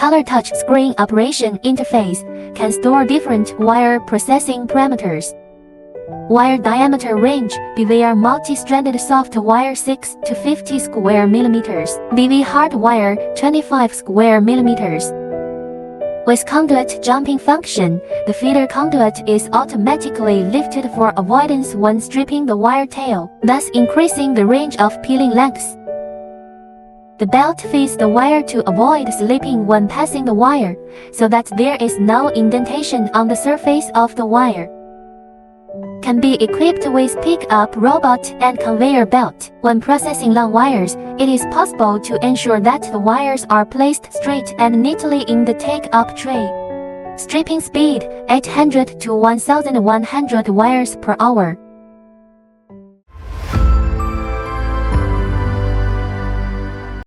color touch screen operation interface can store different wire processing parameters. Wire diameter range BVR multi-stranded soft wire 6 to 50 square millimeters, BV hard wire 25 square millimeters. With conduit jumping function, the feeder conduit is automatically lifted for avoidance when stripping the wire tail, thus increasing the range of peeling lengths. The belt feeds the wire to avoid slipping when passing the wire, so that there is no indentation on the surface of the wire. Can be equipped with pick-up robot and conveyor belt. When processing long wires, it is possible to ensure that the wires are placed straight and neatly in the take-up tray. Stripping speed 800 to 1100 wires per hour.